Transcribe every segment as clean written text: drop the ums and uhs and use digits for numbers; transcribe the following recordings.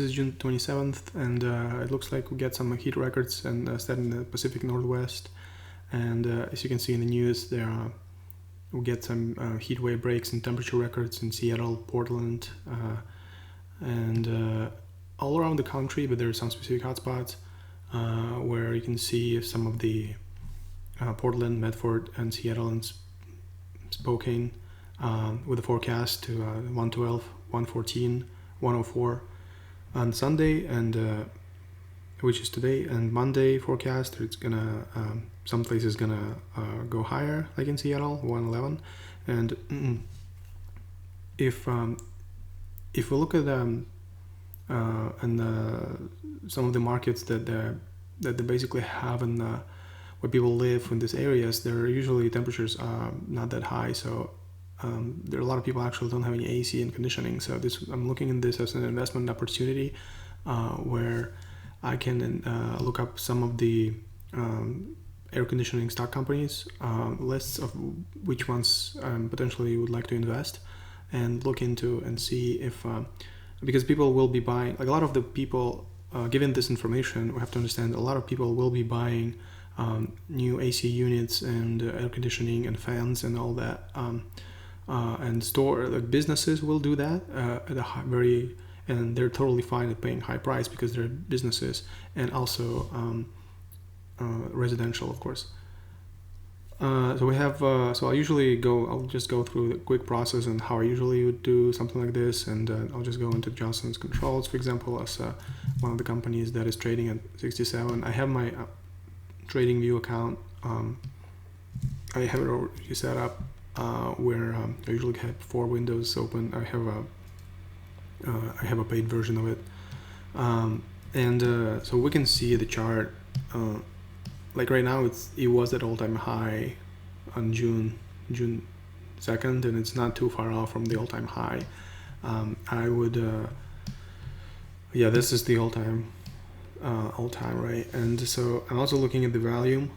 This is June 27th, and it looks like we get some heat records and set in the Pacific Northwest. And as you can see in the news, we get some heat wave breaks and temperature records in Seattle, Portland, and all around the country. But there are some specific hotspots where you can see some of the Portland, Medford, and Seattle and Spokane with a forecast to 112, 114, 104 on Sunday, and which is today, and Monday forecast it's gonna some places gonna go higher, like in Seattle, 111. And if we look at some of the markets that they basically have in where people live in these areas, there are usually temperatures not that high, so there are a lot of people actually don't have any AC and conditioning. So I'm looking at this as an investment opportunity where I can look up some of the air conditioning stock companies, lists of which ones potentially would like to invest, and look into and see if because people will be buying, like a lot of the people given this information, we have to understand a lot of people will be buying new AC units and air conditioning and fans and all that. And businesses will do that at a and they're totally fine at paying high price because they're businesses, and also residential, of course. So we have. So I'll just go through the quick process and how I usually would do something like this, and I'll just go into Johnson's Controls, for example, as one of the companies that is trading at 67. I have my TradingView account. I have it already set up. Where I usually have 4 windows open. I have a paid version of it, and so we can see the chart. Like right now, it was at all-time high on June 2nd, and it's not too far off from the all-time high. I would, this is the all-time right. And so I'm also looking at the volume.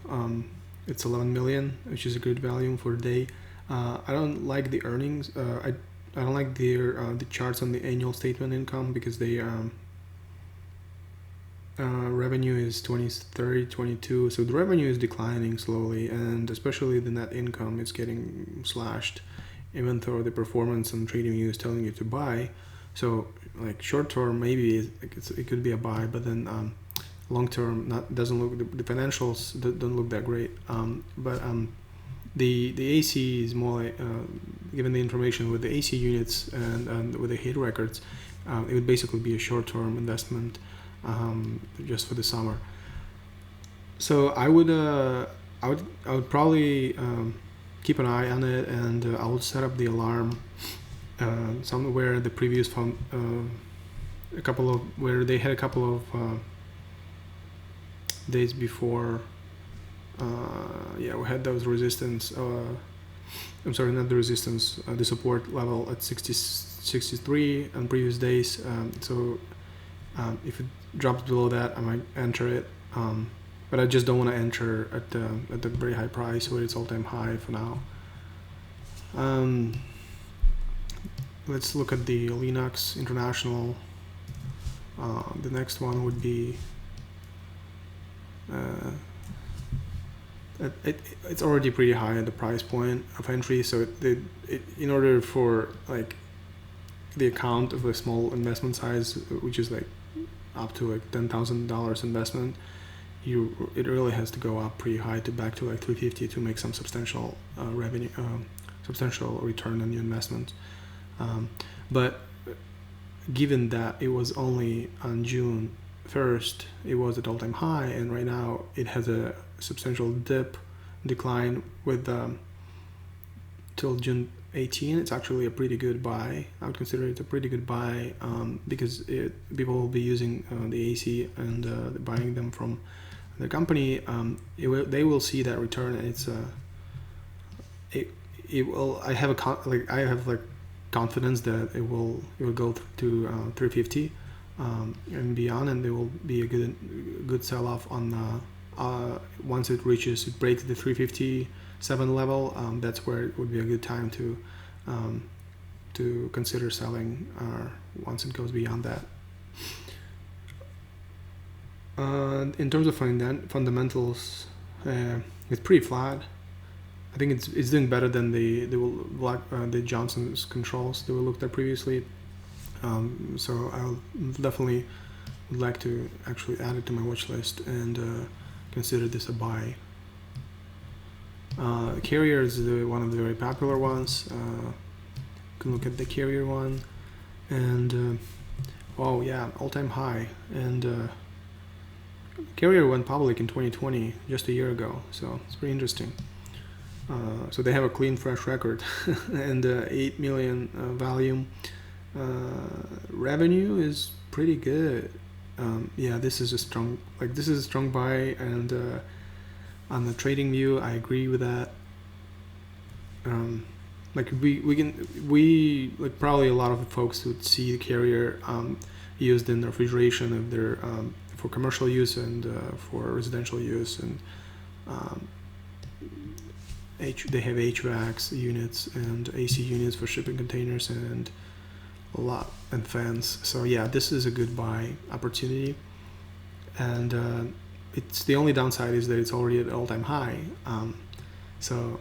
It's 11 million, which is a good volume for a day. I don't like the earnings. I don't like the charts on the annual statement income because they revenue is 20, 30, 22. So the revenue is declining slowly, and especially the net income is getting slashed, even though the performance on TradingView is telling you to buy. So like short term, maybe it could be a buy, but then long term doesn't look. The financials don't look that great. The AC is more like, given the information with the AC units and with the heat records, it would basically be a short-term investment just for the summer. So I would probably keep an eye on it, and I would set up the alarm somewhere the previous where they had a couple of days before. We had those resistance. I'm sorry, not the resistance. The support level at 63 on previous days. So if it drops below that, I might enter it. But I just don't want to enter at the very high price where it's all-time high for now. Let's look at the Linux International. The next one would be. It's already pretty high at the price point of entry, so in order for like the account of a small investment size, which is like up to like $10,000 investment, it really has to go up pretty high to back to like 350 to make some substantial revenue, substantial return on your investment. But given that it was only on June 1st, it was at all-time high, and right now it has a substantial decline with till June 18. It's actually a pretty good buy. I would consider it a pretty good buy because people will be using the AC and buying them from the company. They will see that return, and it's it will. I have confidence that it will go to 350 and beyond, and there will be a good sell-off on once it breaks the 357 level. That's where it would be a good time to consider selling once it goes beyond that. In terms of fundamentals, it's pretty flat. I think it's doing better than the Johnson's controls that we looked at previously. So I'll definitely would like to actually add it to my watch list and consider this a buy. Carrier is one of the very popular ones. You can look at the Carrier one, and oh yeah, all-time high. And Carrier went public in 2020, just a year ago, so it's pretty interesting. So they have a clean, fresh record, and 8 million volume. Revenue is pretty good. Yeah, this is a strong buy, and on the trading view, I agree with that. Like probably a lot of folks would see the Carrier used in refrigeration of their for commercial use and for residential use, and they have HVACs units and AC units for shipping containers and a lot, and fans. So yeah, this is a good buy opportunity, and it's the only downside is that it's already at all-time high. So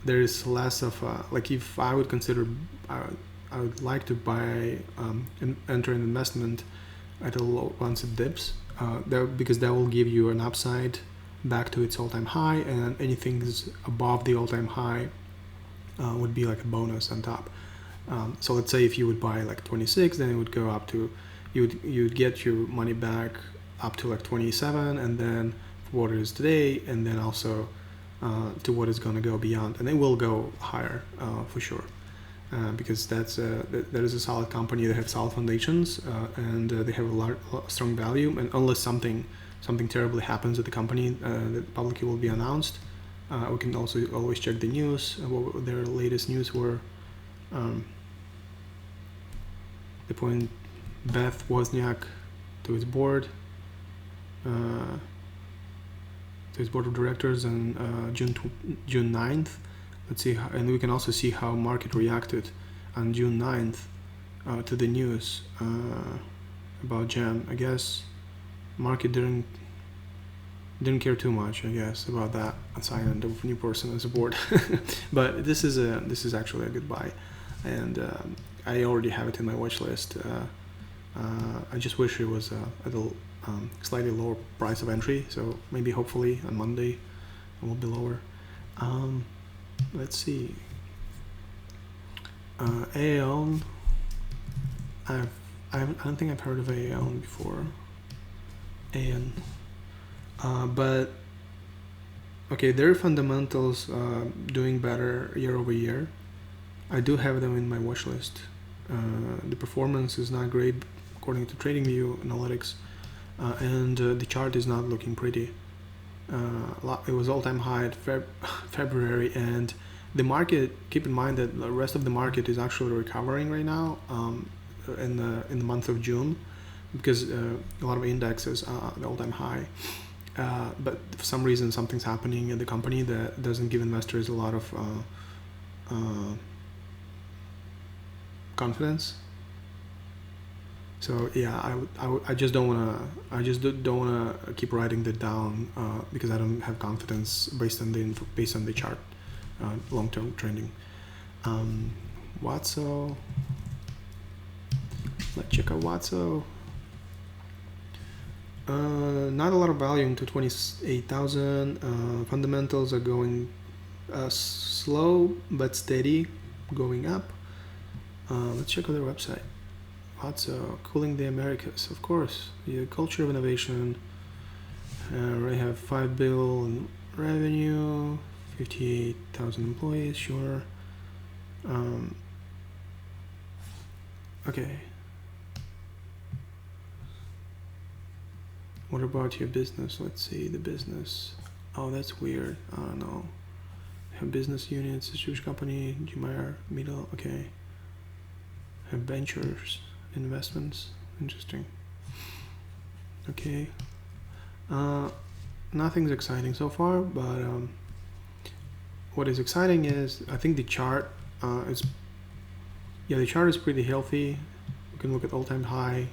there is less of like, if I would consider, I would like to buy and enter an investment at a low once it dips, because that will give you an upside back to its all-time high, and anything that's above the all-time high would be like a bonus on top. So let's say if you would buy like 26, then it would go up to, you'd get your money back up to like 27, and then for what it is today, and then also to what is going to go beyond, and it will go higher for sure, because that is a solid company. They have solid foundations, and they have a strong value, and unless something terribly happens at the company that publicly will be announced, we can also always check the news, what their latest news were. They appoint Beth Wozniak to his board, to his board of directors on June 9th. Let's see how, and we can also see how market reacted on June 9th to the news about GEM. I guess market didn't care too much, I guess, about that assignment of a new person as a board. But this is actually a good buy, and I already have it in my watch list. I just wish it was at a slightly lower price of entry, so maybe hopefully on Monday it will be lower. Let's see. Aeon. I don't think I've heard of Aeon before. Aeon. But okay, their fundamentals doing better year over year. I do have them in my watch list. The performance is not great according to TradingView analytics, and the chart is not looking pretty. It was all-time high at February, and the market, keep in mind that the rest of the market is actually recovering right now in the month of June, because a lot of indexes are at all-time high. But for some reason, something's happening in the company that doesn't give investors a lot of confidence. So yeah, I just don't wanna keep writing that down because I don't have confidence based on the chart, long-term trending. Watso. Let's check out Watso. Not a lot of value into 28,000. Fundamentals are going slow but steady, going up. Let's check out their website. Watso, cooling the Americas, of course. The culture of innovation. They have $5 billion in revenue, 58,000 employees. Sure. Okay. What about your business? Let's see the business. Oh, that's weird. No. Have business units, distribution company, Gmeyer, middle. Okay. Have ventures, investments. Interesting. Okay. Nothing's exciting so far, but what is exciting is I think the chart the chart is pretty healthy. You can look at all-time high,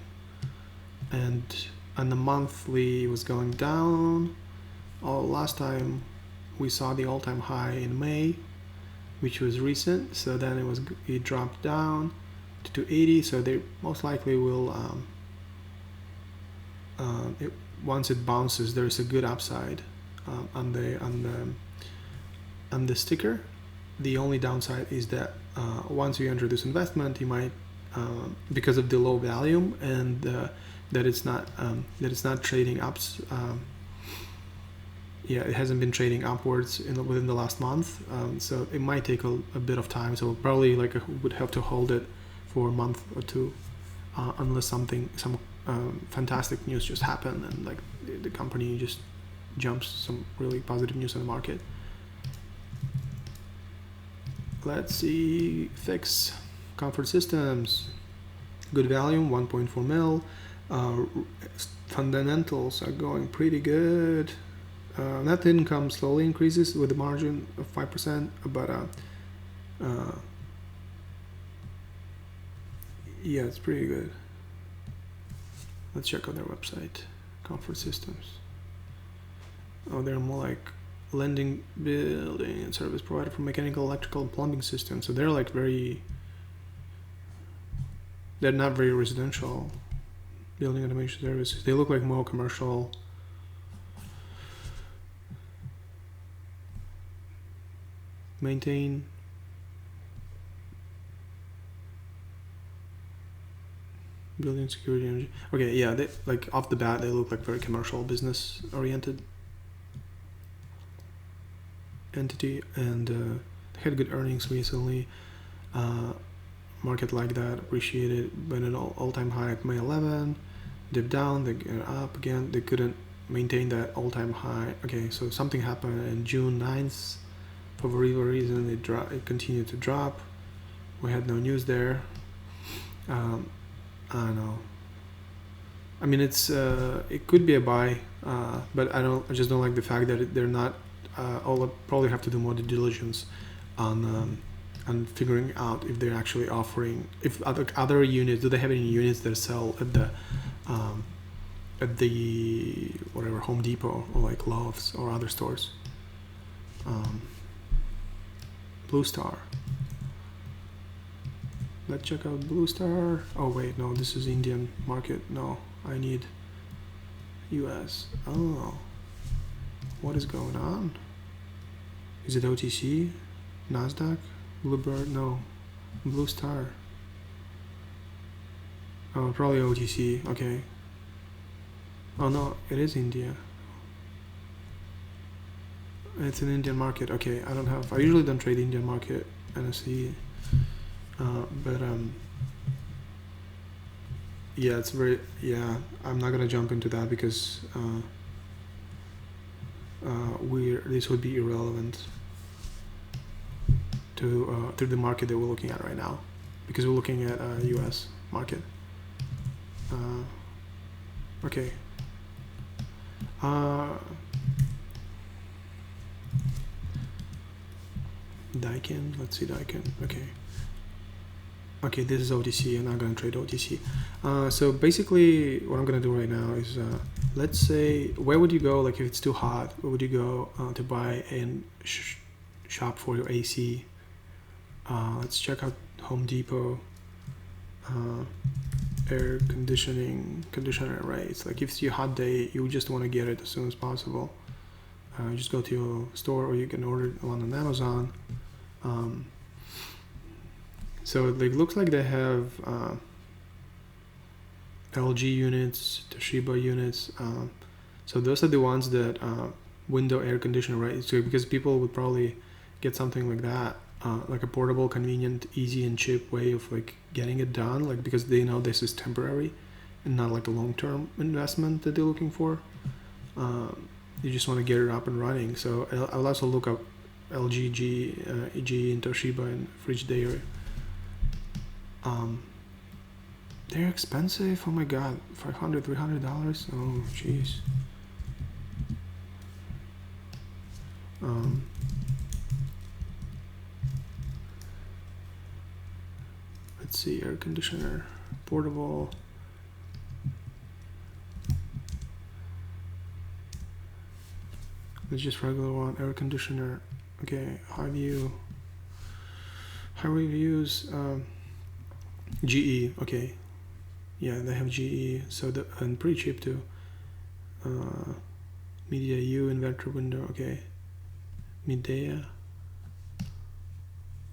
and and the monthly was going down. Last time we saw the all-time high in May, which was recent. So then it dropped down to 280. So they most likely will. Once it bounces, there's a good upside on the sticker. The only downside is that once you enter this investment, you might, because of the low volume and that it's not trading ups. It hasn't been trading upwards within the last month, so it might take a bit of time. So probably would have to hold it for a month or two, unless some fantastic news just happen and the company just jumps some really positive news on the market. Let's see, fix comfort systems, good volume, 1.4 mil. Fundamentals are going pretty good. Net income slowly increases with a margin of 5%, but yeah, it's pretty good. Let's check out their website. Comfort systems. They're more like lending, building, and service provider for mechanical, electrical, and plumbing systems. So they're they're not very residential. Building automation services. They look like more commercial. Maintain. Building security, energy. Okay, yeah, they off the bat they look like very commercial, business oriented entity, and they had good earnings recently. Market like that, appreciated, but an all-time high at May 11, dipped down, they get up again. They couldn't maintain that all-time high. Okay, so something happened in June 9th. For whatever reason, it continued to drop. We had no news there. I don't know. I mean, it could be a buy, but I just don't like the fact that they're not. I'll probably have to do more due diligence on figuring out if they're actually offering, if other units, do they have any units that sell at the whatever Home Depot or like Lowe's or other stores. Blue Star. Let's check out Blue Star. Oh wait, no, this is Indian market. No, I need US. Oh, what is going on? Is it OTC? Nasdaq? Bluebird? No, Blue Star. Oh, probably OTC. Okay. Oh no, it is India. It's an Indian market. Okay, I usually don't trade Indian market NSE. But yeah, I'm not gonna jump into that because this would be irrelevant to the market that we're looking at right now, because we're looking at US market. Okay. Daikin, let's see Daikin. Okay, this is OTC. I'm not gonna trade OTC. So basically what I'm gonna do right now is, let's say, where would you go, like if it's too hot, where would you go to buy and shop for your AC? Let's check out Home Depot. Air conditioner rates. Like if it's your hot day, you just want to get it as soon as possible. You just go to your store, or you can order it on Amazon. So it looks like they have LG units, Toshiba units. So those are the ones that window air conditioner, right? So because people would probably get something like that, like a portable, convenient, easy and cheap way of like getting it done, like because they know this is temporary and not like a long-term investment that they're looking for. You just want to get it up and running. So I'll also look up LG, GE, and Toshiba and Frigidaire. They're expensive. Oh my god, $500, $300. Oh jeez. Let's see, air conditioner, portable. It's just regular one. Air conditioner. Okay, high reviews. GE. Okay, yeah, they have GE. So and pretty cheap too. Media U inverter window. Okay, Midea.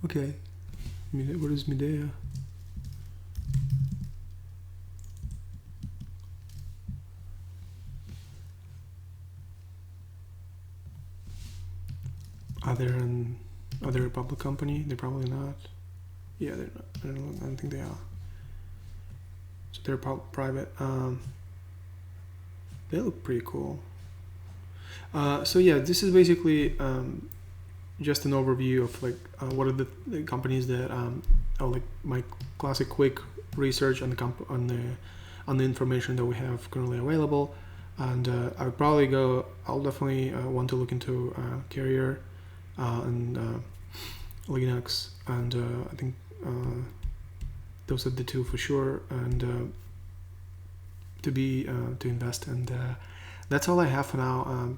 Okay, what is Midea? Are they a public company? They're probably not. Yeah, they're not. I don't think they are. So they're private. They look pretty cool. So yeah, this is basically just an overview of like what are the companies that like my classic quick research on the information that we have currently available. And I'll definitely want to look into Carrier and Linux, and I think those are the two for sure, and to invest. And that's all I have for now.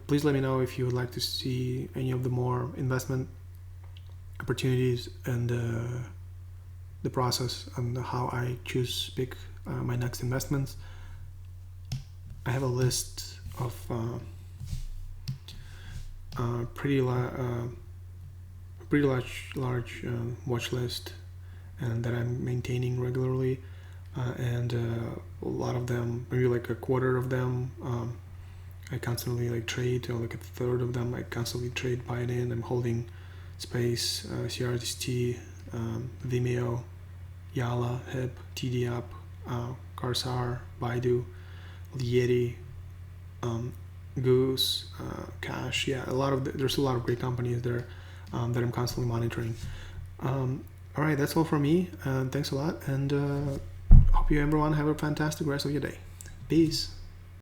Please let me know if you would like to see any of the more investment opportunities and the process and how I pick my next investments. I have a list of pretty large watch list, and that I'm maintaining regularly, and a lot of them, maybe like a quarter of them, I constantly like trade, or like a third of them I constantly trade, buy it in. I'm holding Space, CRTST, Vimeo, Yala, HIP, TDApp, Carsar, Baidu, Yeti, Goose, Cash. Yeah, there's a lot of great companies there that I'm constantly monitoring. All right, that's all from me. Thanks a lot, and hope you everyone have a fantastic rest of your day. Peace.